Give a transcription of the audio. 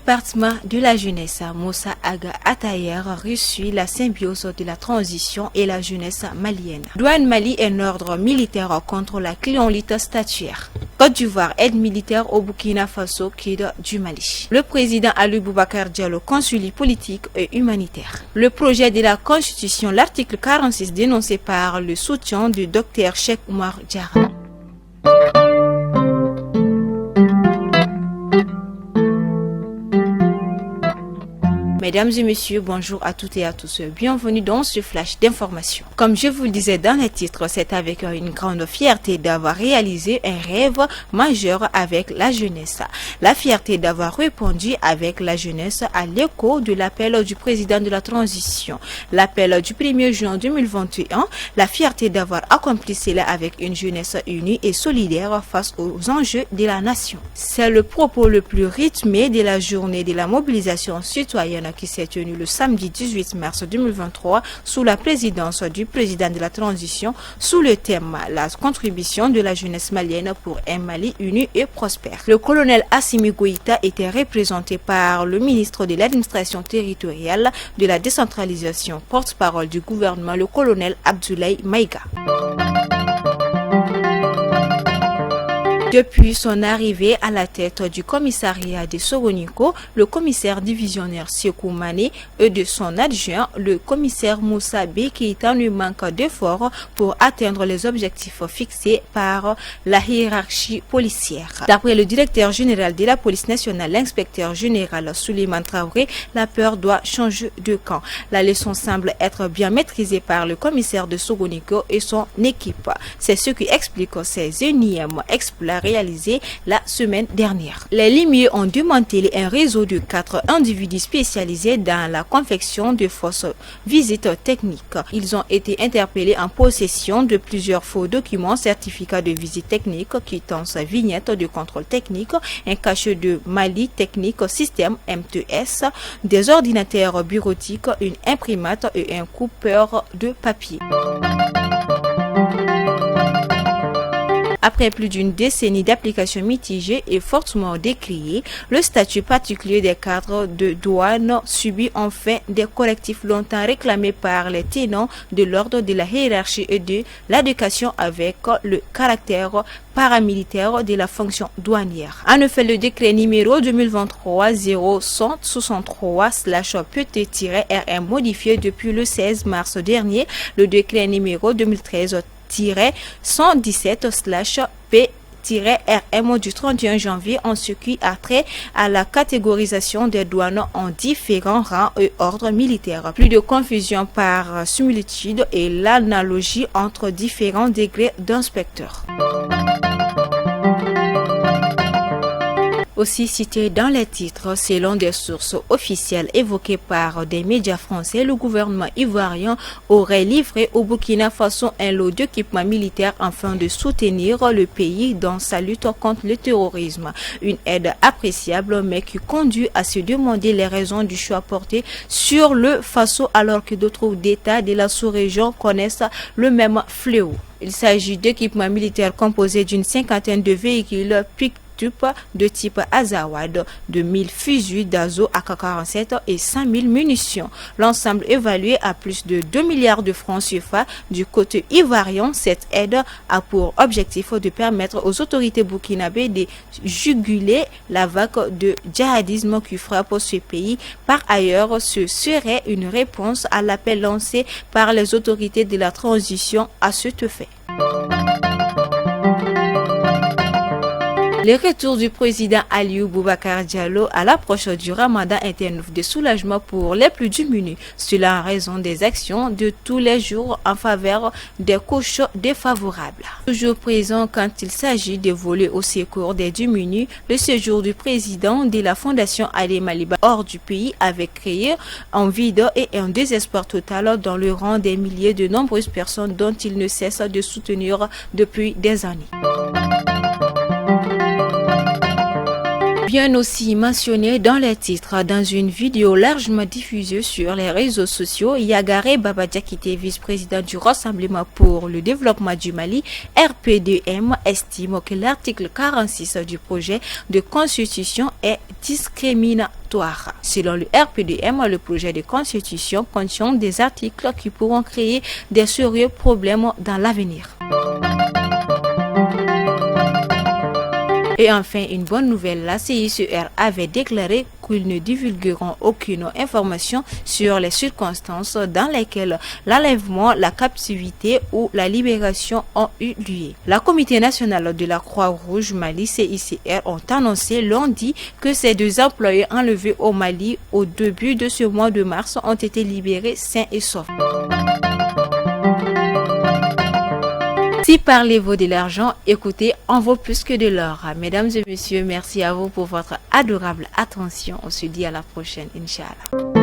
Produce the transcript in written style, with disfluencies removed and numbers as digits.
département de la jeunesse, Moussa Aga Atayer reçut la symbiose de la transition et la jeunesse malienne. Douane Mali, un ordre militaire contre la clientèle statuaire. Côte d'Ivoire, aide militaire au Burkina Faso, Kid du Mali. Le président Ali Boubacar Diallo, consulat politique et humanitaire. Le projet de la Constitution, l'article 46 dénoncé par le soutien du docteur Cheikh Oumar Diarra. Mesdames et messieurs, bonjour à toutes et à tous. Bienvenue dans ce flash d'information. Comme je vous le disais dans les titres, c'est avec une grande fierté d'avoir réalisé un rêve majeur avec la jeunesse. La fierté d'avoir répondu avec la jeunesse à l'écho de l'appel du président de la transition. L'appel du 1er juin 2021, la fierté d'avoir accompli cela avec une jeunesse unie et solidaire face aux enjeux de la nation. C'est le propos le plus rythmé de la journée de la mobilisation citoyenne qui s'est tenue le samedi 18 mars 2023 sous la présidence du président de la transition sous le thème « La contribution de la jeunesse malienne pour un Mali uni et prospère ». Le colonel Assimi Goïta était représenté par le ministre de l'administration territoriale de la décentralisation, porte-parole du gouvernement, le colonel Abdoulaye Maïga. Depuis son arrivée à la tête du commissariat de Sogoniko, le commissaire divisionnaire Sékou Mané et de son adjoint, le commissaire Moussa Keïta, ne manque d'efforts pour atteindre les objectifs fixés par la hiérarchie policière. D'après le directeur général de la police nationale, l'inspecteur général Souleymane Traoré, la peur doit changer de camp. La leçon semble être bien maîtrisée par le commissaire de Sogoniko et son équipe. C'est ce qui explique ces énièmes exploits réalisé la semaine dernière. Les limiers ont démantelé un réseau de 4 individus spécialisés dans la confection de fausses visites techniques. Ils ont été interpellés en possession de plusieurs faux documents, certificats de visite technique, quittances, vignettes de contrôle technique, un cachet de Mali technique système MTS, des ordinateurs bureautiques, une imprimante et un coupeur de papier. Après plus d'une décennie d'application mitigée et fortement décriée, le statut particulier des cadres de douane subit enfin des correctifs longtemps réclamés par les tenants de l'ordre de la hiérarchie et de l'éducation avec le caractère paramilitaire de la fonction douanière. En effet, le décret numéro 2023-0163/PT-RM modifié depuis le 16 mars dernier, le décret numéro 2013-117/P-RM du 31 janvier en ce qui a trait à la catégorisation des douanes en différents rangs et ordres militaires. Plus de confusion par similitude et l'analogie entre différents degrés d'inspecteurs. Aussi cité dans les titres, selon des sources officielles évoquées par des médias français, le gouvernement ivoirien aurait livré au Burkina Faso un lot d'équipements militaires afin de soutenir le pays dans sa lutte contre le terrorisme. Une aide appréciable mais qui conduit à se demander les raisons du choix porté sur le Faso alors que d'autres États de la sous-région connaissent le même fléau. Il s'agit d'équipements militaires composés d'une cinquantaine de véhicules de type Azawad, de 1000 fusils d'assaut AK-47 et 5000 munitions. L'ensemble évalué à plus de 2 milliards de francs CFA du côté ivoirien. Cette aide a pour objectif de permettre aux autorités burkinabées de juguler la vague de djihadisme qui frappe ce pays. Par ailleurs, ce serait une réponse à l'appel lancé par les autorités de la transition à cet effet. Le retour du président Aliou Boubacar Diallo à l'approche du Ramadan est un ouf de soulagement pour les plus démunis. Cela en raison des actions de tous les jours en faveur des couches défavorables. Toujours présent quand il s'agit de voler au secours des démunis, le séjour du président de la Fondation Ali Maliba hors du pays avait créé un vide et un désespoir total dans le rang des milliers de nombreuses personnes dont il ne cesse de soutenir depuis des années. bien aussi mentionné dans les titres. Dans une vidéo largement diffusée sur les réseaux sociaux, Yagare Baba Diakité, vice-président du Rassemblement pour le développement du Mali, RPDM, estime que l'article 46 du projet de constitution est discriminatoire. Selon le RPDM, le projet de constitution contient des articles qui pourront créer des sérieux problèmes dans l'avenir. Et enfin, une bonne nouvelle, la CICR avait déclaré qu'ils ne divulgueront aucune information sur les circonstances dans lesquelles l'enlèvement, la captivité ou la libération ont eu lieu. La Comité national de la Croix-Rouge Mali, CICR, ont annoncé lundi que ces 2 employés enlevés au Mali au début de ce mois de mars ont été libérés sains et saufs. Si parler vaut de l'argent, écoutez, en vaut plus que de l'or. Mesdames et messieurs, merci à vous pour votre adorable attention. On se dit à la prochaine, Inch'Allah.